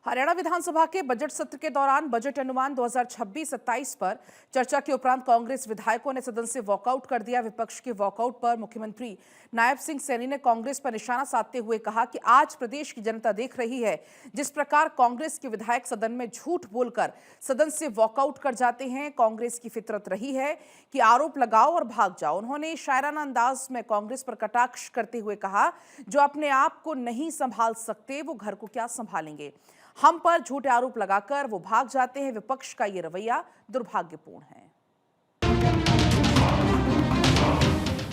हरियाणा विधानसभा के बजट सत्र के दौरान बजट अनुमान 2026-27 पर चर्चा के उपरांत कांग्रेस विधायकों ने सदन से वॉकआउट कर दिया। विपक्ष के वॉकआउट पर मुख्यमंत्री नायब सिंह सैनी ने कांग्रेस पर निशाना साधते हुए कहा कि आज प्रदेश की जनता देख रही है जिस प्रकार कांग्रेस के विधायक सदन में झूठ बोलकर सदन से वॉकआउट कर जाते हैं। कांग्रेस की फितरत रही है कि आरोप लगाओ और भाग जाओ। उन्होंने शायराना अंदाज में कांग्रेस पर कटाक्ष करते हुए कहा, जो अपने आप को नहीं संभाल सकते वो घर को क्या संभालेंगे। हम पर झूठे आरोप लगाकर वो भाग जाते हैं। विपक्ष का ये रवैया दुर्भाग्यपूर्ण है।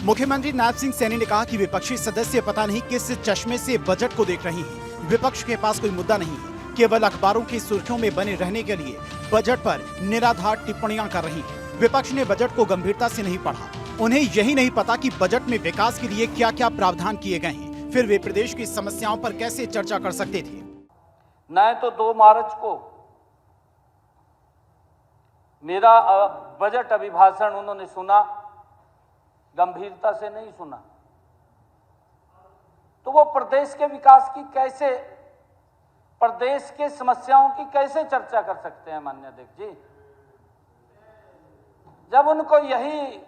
मुख्यमंत्री नायब सिंह सैनी ने कहा कि विपक्षी सदस्य पता नहीं किस चश्मे से बजट को देख रहे हैं। विपक्ष के पास कोई मुद्दा नहीं है, केवल अखबारों की सुर्खियों में बने रहने के लिए बजट पर निराधार टिप्पणियां कर रही है। विपक्ष ने बजट को गंभीरता से नहीं पढ़ा। उन्हें यही नहीं पता कि बजट में विकास के लिए क्या क्या प्रावधान किए गए हैं। फिर वे प्रदेश की समस्याओं पर कैसे चर्चा कर सकते थे। न तो 2 मार्च को मेरा बजट अभिभाषण उन्होंने सुना, गंभीरता से नहीं सुना, तो वो प्रदेश के विकास की कैसे, प्रदेश के समस्याओं की कैसे चर्चा कर सकते हैं माननीय अध्यक्ष जी। जब उनको यही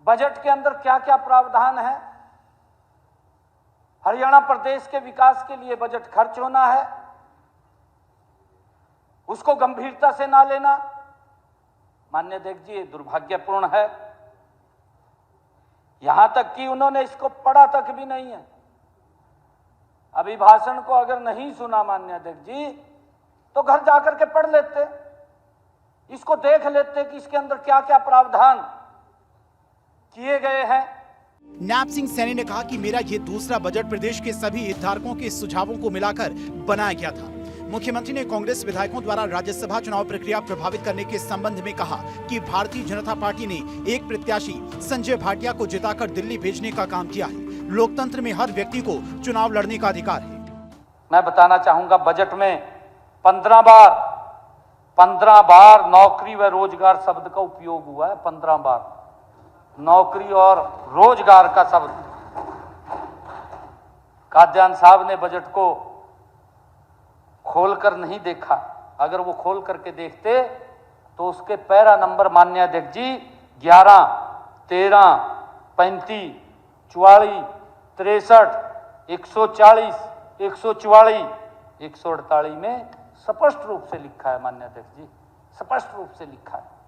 बजट के अंदर क्या क्या प्रावधान है, हरियाणा प्रदेश के विकास के लिए बजट खर्च होना है, उसको गंभीरता से ना लेना, माननीय अध्यक्ष जी, ये दुर्भाग्यपूर्ण है। यहां तक कि उन्होंने इसको पढ़ा तक भी नहीं है। अभिभाषण को अगर नहीं सुना माननीय अध्यक्ष जी, तो घर जाकर के पढ़ लेते, इसको देख लेते कि इसके अंदर क्या क्या प्रावधान किए गए हैं। नायब सिंह सैनी ने कहा कि मेरा ये दूसरा बजट प्रदेश के सभी हितधारकों के सुझावों को मिलाकर बनाया गया था। मुख्यमंत्री ने कांग्रेस विधायकों द्वारा राज्यसभा चुनाव प्रक्रिया प्रभावित करने के संबंध में कहा कि भारतीय जनता पार्टी ने एक प्रत्याशी संजय भाटिया को जिताकर दिल्ली भेजने का काम किया है। लोकतंत्र में हर व्यक्ति को चुनाव लड़ने का अधिकार है। मैं बताना चाहूंगा, बजट में 15 बार नौकरी व रोजगार शब्द का उपयोग हुआ है। 15 बार नौकरी और रोजगार का शब्द। काद्यान साहब ने बजट को खोलकर नहीं देखा। अगर वो खोल करके देखते तो उसके पैरा नंबर माननीय अध्यक्ष जी 11, 13, 35, 44, 63, 140, 144, 148 में स्पष्ट रूप से लिखा है माननीय अध्यक्ष जी, स्पष्ट रूप से लिखा है।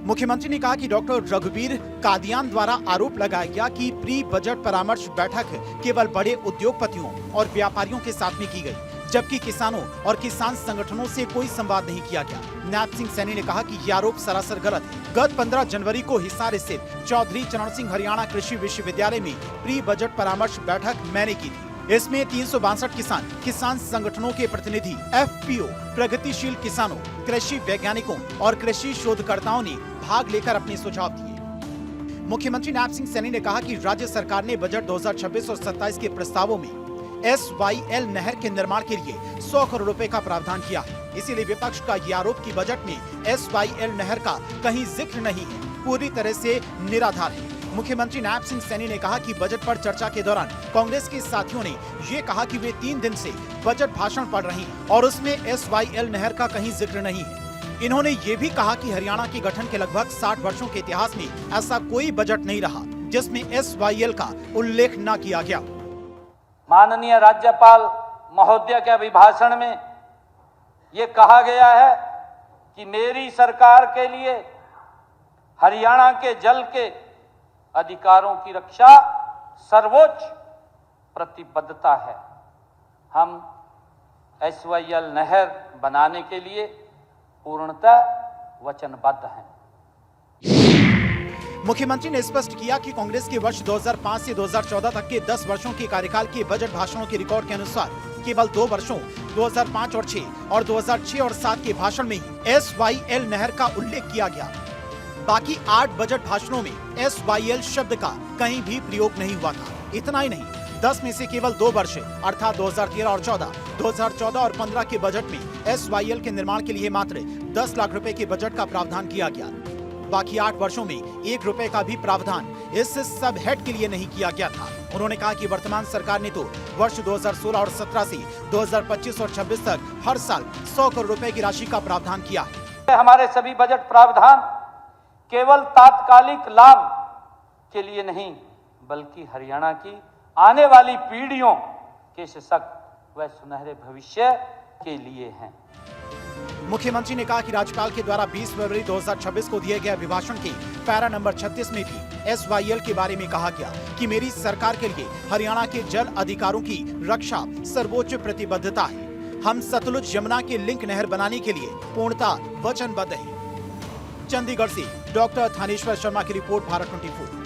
मुख्यमंत्री ने कहा कि डॉक्टर रघुवीर कादियान द्वारा आरोप लगाया गया कि प्री बजट परामर्श बैठक केवल बड़े उद्योगपतियों और व्यापारियों के साथ में की गई, जबकि किसानों और किसान संगठनों से कोई संवाद नहीं किया गया। नायब सिंह सैनी ने कहा कि ये आरोप सरासर गलत है। गत 15 जनवरी को हिसार स्थित चौधरी चरण सिंह हरियाणा कृषि विश्वविद्यालय में प्री बजट परामर्श बैठक मैंने की थी। इसमें 362 किसान संगठनों के प्रतिनिधि, FPO, प्रगतिशील किसानों, कृषि वैज्ञानिकों और कृषि शोधकर्ताओं ने भाग लेकर अपने सुझाव दिए। मुख्यमंत्री नायब सिंह सैनी ने कहा कि राज्य सरकार ने बजट 2026 और 27 के प्रस्तावों में SYL नहर के निर्माण के लिए 100 करोड़ रुपए का प्रावधान किया है। इसीलिए विपक्ष का ये आरोप कि बजट में SYL नहर का कहीं जिक्र नहीं है, पूरी तरह से निराधार है। मुख्यमंत्री नायब सिंह सैनी ने कहा कि बजट पर चर्चा के दौरान कांग्रेस के साथियों ने ये कहा कि वे 3 दिन से बजट भाषण पढ़ रही हैं और उसमें SYL नहर का कहीं जिक्र नहीं है। इन्होंने ये भी कहा कि हरियाणा के गठन के लगभग 60 वर्षों के इतिहास में ऐसा कोई बजट नहीं रहा जिसमें SYL का उल्लेख न किया गया। माननीय राज्यपाल महोदय के अभिभाषण में ये कहा गया है कि मेरी सरकार के लिए हरियाणा के जल के अधिकारों की रक्षा सर्वोच्च प्रतिबद्धता है। हम SYL नहर बनाने के लिए पूर्णतः वचनबद्ध हैं। मुख्यमंत्री ने स्पष्ट किया कि कांग्रेस के वर्ष 2005 से 2014 तक के 10 वर्षों के कार्यकाल के बजट भाषणों के रिकॉर्ड के अनुसार केवल 2 वर्षों 2005 और 6 और 2006 और 7 के भाषण में ही SYL नहर का उल्लेख किया गया। बाकी 8 बजट भाषणों में SYL शब्द का कहीं भी प्रयोग नहीं हुआ था। इतना ही नहीं, 10 में से केवल 2 वर्ष अर्थात 2013 और 2014 और 15 के बजट में SYL के निर्माण के लिए मात्र 10 लाख रुपए के बजट का प्रावधान किया गया। बाकी 8 वर्षों में 1 रुपए का भी प्रावधान इस सब हेड के लिए नहीं किया गया था। उन्होंने कहा कि वर्तमान सरकार ने तो वर्ष 2016 और 17 से 2025 और 26 तक हर साल 100 करोड़ रुपए की राशि का प्रावधान किया है। हमारे सभी बजट प्रावधान केवल तात्कालिक लाभ के लिए नहीं, बल्कि हरियाणा की आने वाली पीढ़ियों के सशक्त व सुनहरे भविष्य के लिए हैं। मुख्यमंत्री ने कहा कि राज्यपाल के द्वारा 20 फरवरी 2026 को दिए गए अभिभाषण के पैरा नंबर 36 में भी SYL के बारे में कहा गया कि मेरी सरकार के लिए हरियाणा के जल अधिकारों की रक्षा सर्वोच्च प्रतिबद्धता है। हम सतलुज यमुना के लिंक नहर बनाने के लिए पूर्णतः वचनबद्ध हैं। चंडीगढ़ से डॉक्टर थानेश्वर शर्मा की रिपोर्ट, भारत 24।